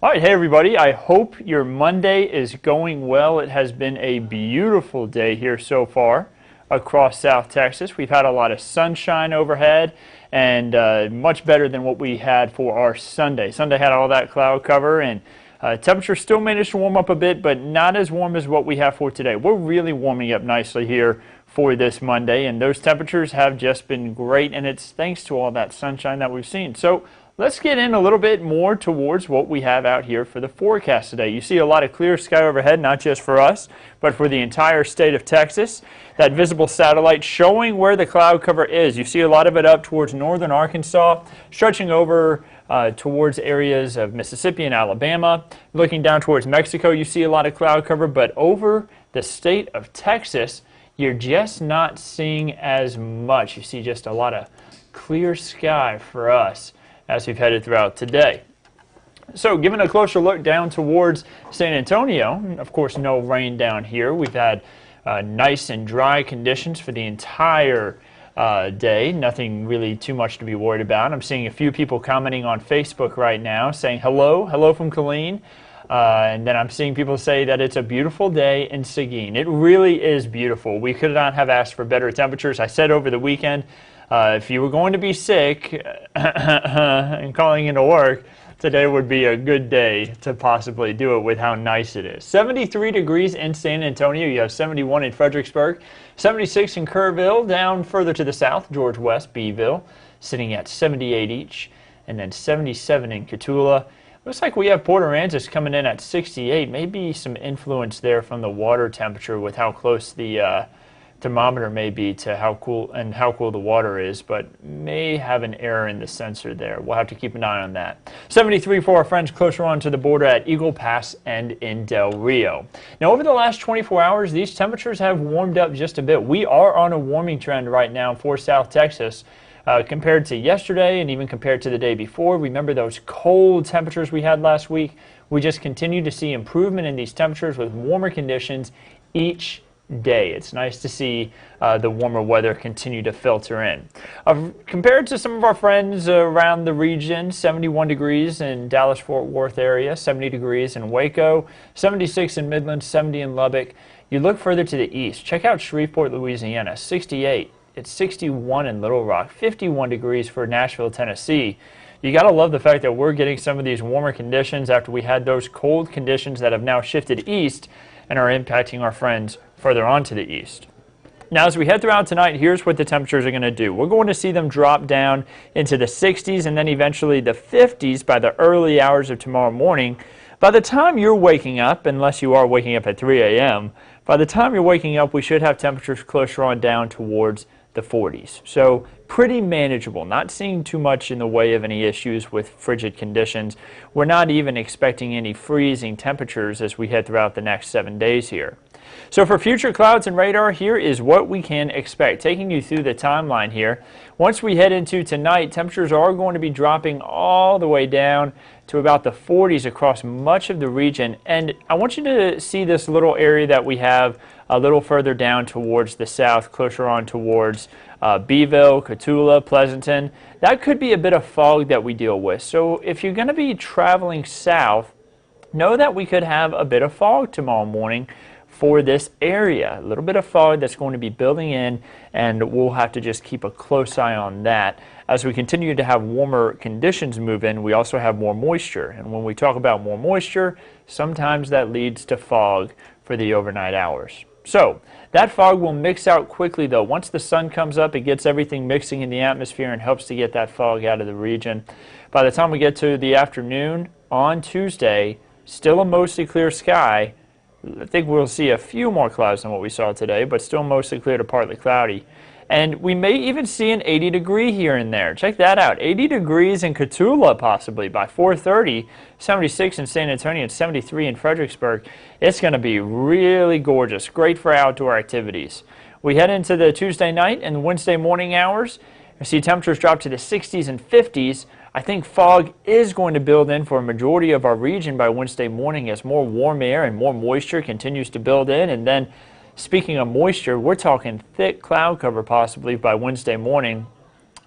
All right, hey everybody, I hope your Monday is going well. It has been a beautiful day here so far across South Texas. We've had a lot of sunshine overhead and much better than what we had for our Sunday. Sunday had all that cloud cover and temperature still managed to warm up a bit, but not as warm as what we have for today. We're really warming up nicely here for this Monday, and those temperatures have just been great, and it's thanks to all that sunshine that we've seen. So let's get in a little bit more towards what we have out here for the forecast today. You see a lot of clear sky overhead, not just for us, but for the entire state of Texas. That visible satellite showing where the cloud cover is. You see a lot of it up towards northern Arkansas, stretching over towards areas of Mississippi and Alabama. Looking down towards Mexico, you see a lot of cloud cover, but over the state of Texas, you're just not seeing as much. You see just a lot of clear sky for us as we've headed throughout today. So giving a closer look down towards San Antonio, of course no rain down here. We've had nice and dry conditions for the entire day. Nothing really too much to be worried about. I'm seeing a few people commenting on Facebook right now saying hello from Colleen. And then I'm seeing people say that it's a beautiful day in Seguin. It really is beautiful. We could not have asked for better temperatures. I said over the weekend, if you were going to be sick and calling into work, today would be a good day to possibly do it with how nice it is. 73 degrees in San Antonio. You have 71 in Fredericksburg, 76 in Kerrville, down further to the south, George West, Beeville, sitting at 78 each, and then 77 in Cotulla. Looks like we have Port Aransas coming in at 68. Maybe some influence there from the water temperature with how close the thermometer may be to how cool the water is, but may have an error in the sensor there. We'll have to keep an eye on that. 73 for our friends closer on to the border at Eagle Pass and in Del Rio. Now, over the last 24 hours, these temperatures have warmed up just a bit. We are on a warming trend right now for South Texas. Compared to yesterday and even compared to the day before. Remember those cold temperatures we had last week? We just continue to see improvement in these temperatures with warmer conditions each day. It's nice to see the warmer weather continue to filter in. Compared to some of our friends around the region, 71 degrees in Dallas-Fort Worth area, 70 degrees in Waco, 76 in Midland, 70 in Lubbock. You look further to the east. Check out Shreveport, Louisiana, 68. It's 61 in Little Rock, 51 degrees for Nashville, Tennessee. You got to love the fact that we're getting some of these warmer conditions after we had those cold conditions that have now shifted east and are impacting our friends further on to the east. Now, as we head throughout tonight, here's what the temperatures are going to do. We're going to see them drop down into the 60s and then eventually the 50s by the early hours of tomorrow morning. By the time you're waking up, unless you are waking up at 3 a.m., by the time you're waking up, we should have temperatures closer on down towards the 40s. So pretty manageable. Not seeing too much in the way of any issues with frigid conditions. We're not even expecting any freezing temperatures as we head throughout the next 7 days here. So for future clouds and radar, here is what we can expect. Taking you through the timeline here. Once we head into tonight, temperatures are going to be dropping all the way down to about the 40s across much of the region. And I want you to see this little area that we have a little further down towards the south, closer on towards Beeville, Cotulla, Pleasanton. That could be a bit of fog that we deal with. So if you're going to be traveling south, know that we could have a bit of fog tomorrow morning for this area. A little bit of fog that's going to be building in, and we'll have to just keep a close eye on that. As we continue to have warmer conditions move in, we also have more moisture. And when we talk about more moisture, sometimes that leads to fog for the overnight hours. So that fog will mix out quickly though. Once the sun comes up, it gets everything mixing in the atmosphere and helps to get that fog out of the region. By the time we get to the afternoon on Tuesday, still a mostly clear sky. I think we'll see a few more clouds than what we saw today, but still mostly clear to partly cloudy. And we may even see an 80 degree here and there. Check that out. 80 degrees in Cotulla possibly by 4:30, 76 in San Antonio, and 73 in Fredericksburg. It's going to be really gorgeous. Great for outdoor activities. We head into the Tuesday night and Wednesday morning hours. We see temperatures drop to the 60s and 50s. I think fog is going to build in for a majority of our region by Wednesday morning as more warm air and more moisture continues to build in. And then, speaking of moisture, we're talking thick cloud cover possibly by Wednesday morning,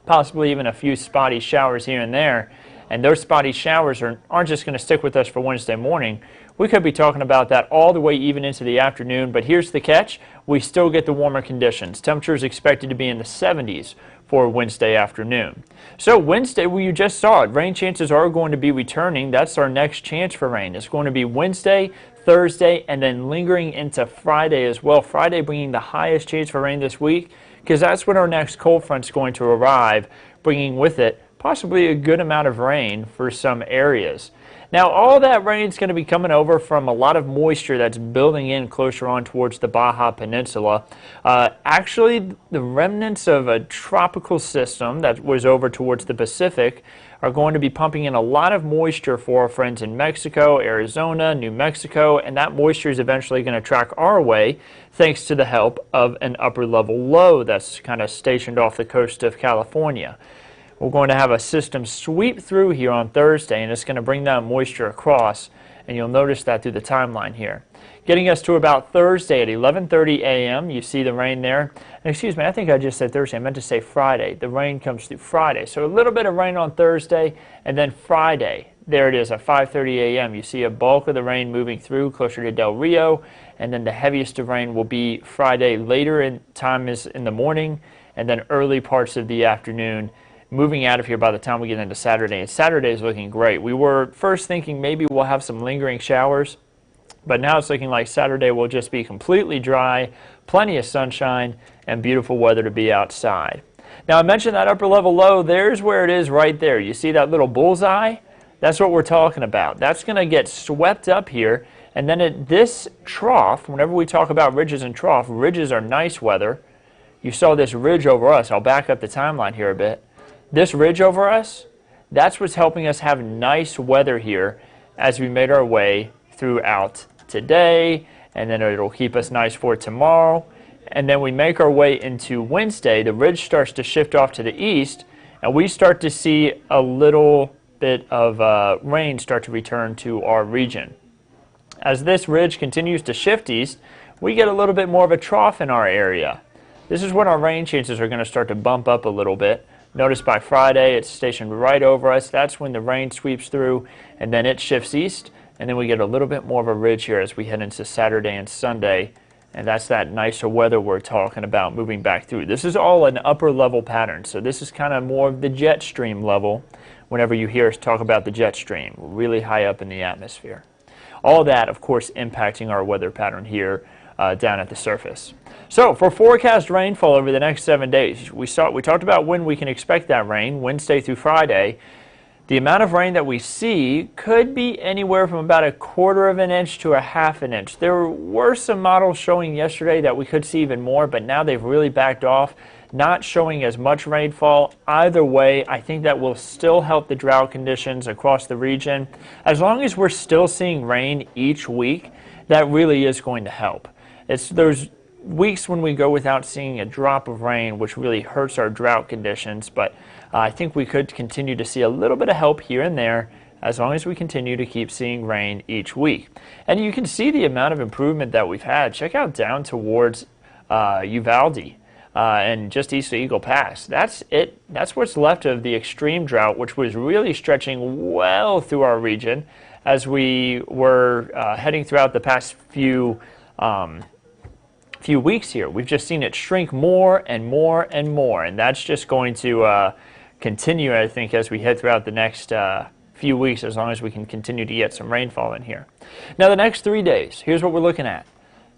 possibly even a few spotty showers here and there. And those spotty showers aren't just going to stick with us for Wednesday morning. We could be talking about that all the way even into the afternoon, but here's the catch. We still get the warmer conditions. Temperatures expected to be in the 70s for Wednesday afternoon. So Wednesday, well, you just saw it. Rain chances are going to be returning. That's our next chance for rain. It's going to be Wednesday, Thursday, and then lingering into Friday as well. Friday bringing the highest chance for rain this week because that's when our next cold front's going to arrive, bringing with it possibly a good amount of rain for some areas. Now, all that rain is going to be coming over from a lot of moisture that's building in closer on towards the Baja Peninsula. Actually, the remnants of a tropical system that was over towards the Pacific are going to be pumping in a lot of moisture for our friends in Mexico, Arizona, New Mexico, and that moisture is eventually going to track our way thanks to the help of an upper level low that's kind of stationed off the coast of California. We're going to have a system sweep through here on Thursday, and it's going to bring that moisture across, and you'll notice that through the timeline here. Getting us to about Thursday at 11:30 a.m. You see the rain there. And excuse me, I think I just said Thursday. I meant to say Friday. The rain comes through Friday. So a little bit of rain on Thursday, and then Friday, there it is at 5:30 a.m. You see a bulk of the rain moving through closer to Del Rio, and then the heaviest of rain will be Friday. Later in time is in the morning, and then early parts of the afternoon, moving out of here by the time we get into Saturday. And Saturday is looking great. We were first thinking maybe we'll have some lingering showers, but now it's looking like Saturday will just be completely dry, plenty of sunshine, and beautiful weather to be outside. Now, I mentioned that upper level low. There's where it is right there. You see that little bullseye? That's what we're talking about. That's going to get swept up here, and then at this trough, whenever we talk about ridges and trough, ridges are nice weather. You saw this ridge over us. I'll back up the timeline here a bit. This ridge over us, that's what's helping us have nice weather here as we made our way throughout today, and then it'll keep us nice for tomorrow. And then we make our way into Wednesday, the ridge starts to shift off to the east, and we start to see a little bit of rain start to return to our region. As this ridge continues to shift east, we get a little bit more of a trough in our area. This is when our rain chances are going to start to bump up a little bit. Notice by Friday it's stationed right over us. That's when the rain sweeps through, and then it shifts east, and then we get a little bit more of a ridge here as we head into Saturday and Sunday, and that's that nicer weather we're talking about moving back through. This is all an upper level pattern, so this is kind of more of the jet stream level whenever you hear us talk about the jet stream, really high up in the atmosphere. All that, of course, impacting our weather pattern here down at the surface. So for forecast rainfall over the next 7 days, we talked about when we can expect that rain, Wednesday through Friday. The amount of rain that we see could be anywhere from about 1/4 of an inch to 1/2 an inch. There were some models showing yesterday that we could see even more, but now they've really backed off, not showing as much rainfall. Either way, I think that will still help the drought conditions across the region. As long as we're still seeing rain each week, that really is going to help. It's those weeks when we go without seeing a drop of rain, which really hurts our drought conditions, but I think we could continue to see a little bit of help here and there as long as we continue to keep seeing rain each week. And you can see the amount of improvement that we've had. Check out down towards Uvalde and just east of Eagle Pass. That's it. That's what's left of the extreme drought, which was really stretching well through our region as we were heading throughout the past few weeks here. We've just seen it shrink more and more and more, and that's just going to continue, I think, as we head throughout the next few weeks, as long as we can continue to get some rainfall in here. Now, the next 3 days, here's what we're looking at.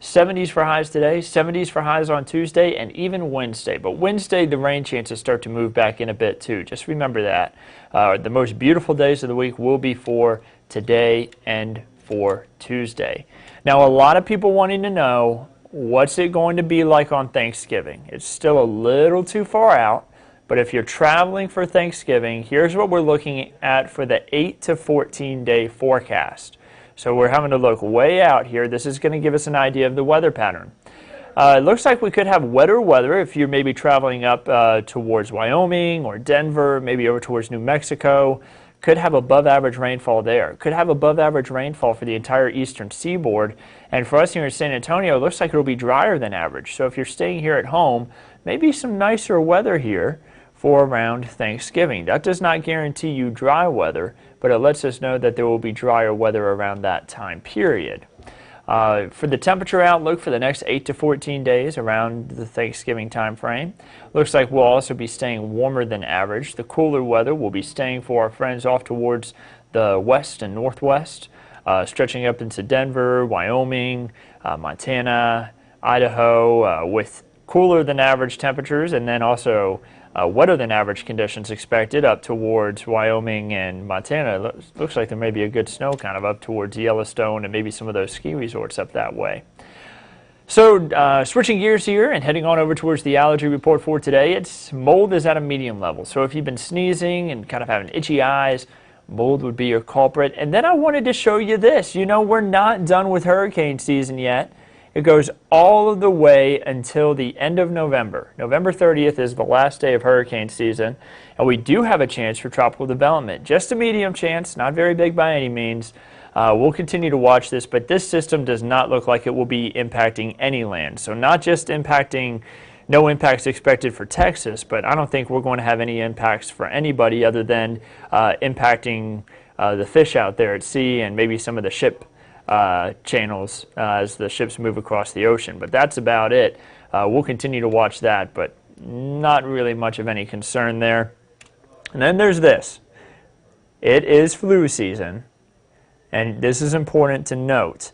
70s for highs today, 70s for highs on Tuesday, and even Wednesday. But Wednesday, the rain chances start to move back in a bit, too. Just remember that. The most beautiful days of the week will be for today and for Tuesday. Now, a lot of people wanting to know, what's it going to be like on Thanksgiving? It's still a little too far out, but if you're traveling for Thanksgiving, here's what we're looking at for the 8 to 14 day forecast. So we're having to look way out here. This is going to give us an idea of the weather pattern. It looks like we could have wetter weather if you're maybe traveling up towards Wyoming or Denver, maybe over towards New Mexico. Could have above average rainfall there. Could have above average rainfall for the entire eastern seaboard. And for us here in San Antonio, it looks like it'll be drier than average. So if you're staying here at home, maybe some nicer weather here for around Thanksgiving. That does not guarantee you dry weather, but it lets us know that there will be drier weather around that time period. For the temperature outlook for the next 8 to 14 days around the Thanksgiving time frame, looks like we'll also be staying warmer than average. The cooler weather will be staying for our friends off towards the west and northwest, stretching up into Denver, Wyoming, Montana, Idaho, with cooler than average temperatures, and then also wetter than average conditions expected up towards Wyoming and Montana. It looks like there may be a good snow kind of up towards Yellowstone and maybe some of those ski resorts up that way. So switching gears here and heading on over towards the allergy report for today, mold is at a medium level. So if you've been sneezing and kind of having itchy eyes, mold would be your culprit. And then I wanted to show you this. You know, we're not done with hurricane season yet. It goes all of the way until the end of November. November 30th is the last day of hurricane season, and we do have a chance for tropical development. Just a medium chance, not very big by any means. We'll continue to watch this, but this system does not look like it will be impacting any land. So not just impacting, no impacts expected for Texas, but I don't think we're going to have any impacts for anybody other than impacting the fish out there at sea and maybe some of the ship channels as the ships move across the ocean. But that's about it. We'll continue to watch that, but not really much of any concern there. And then there's this. It is flu season, and this is important to note.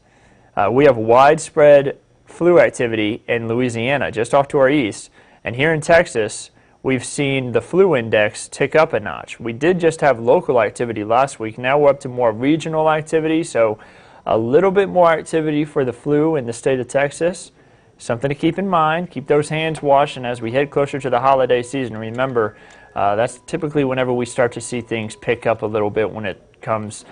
We have widespread flu activity in Louisiana, just off to our east, and here in Texas, we've seen the flu index tick up a notch. We did just have local activity last week. Now we're up to more regional activity, so a little bit more activity for the flu in the state of Texas. Something to keep in mind. Keep those hands washed, and as we head closer to the holiday season, remember that's typically whenever we start to see things pick up a little bit when it comes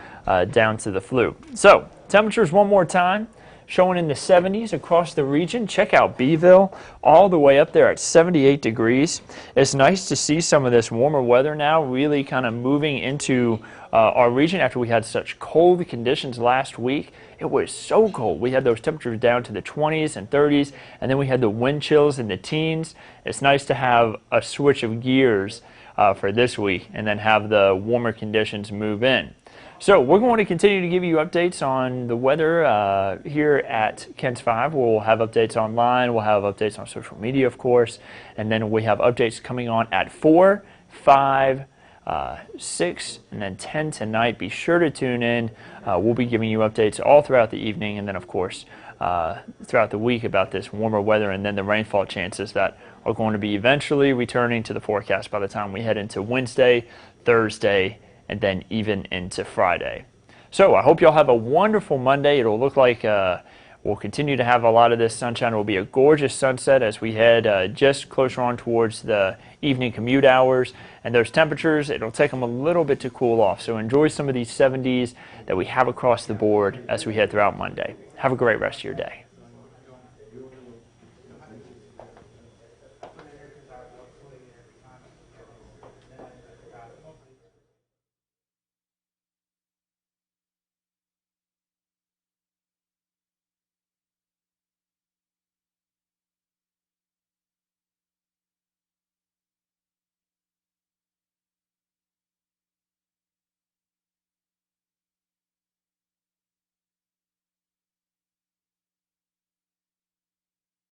down to the flu. So temperatures one more time, showing in the 70s across the region. Check out Beeville, all the way up there at 78 degrees. It's nice to see some of this warmer weather now really kind of moving into our region after we had such cold conditions last week. It was so cold. We had those temperatures down to the 20s and 30s, and then we had the wind chills in the teens. It's nice to have a switch of gears for this week and then have the warmer conditions move in. So we're going to continue to give you updates on the weather here at KENS 5. We'll have updates online. We'll have updates on social media, of course. And then we have updates coming on at 4, 5, 6, and then 10 tonight. Be sure to tune in. We'll be giving you updates all throughout the evening and then, of course, throughout the week about this warmer weather and then the rainfall chances that are going to be eventually returning to the forecast by the time we head into Wednesday, Thursday, and then even into Friday. So I hope y'all have a wonderful Monday. It'll look like we'll continue to have a lot of this sunshine. It will be a gorgeous sunset as we head just closer on towards the evening commute hours. And those temperatures, it'll take them a little bit to cool off. So enjoy some of these 70s that we have across the board as we head throughout Monday. Have a great rest of your day.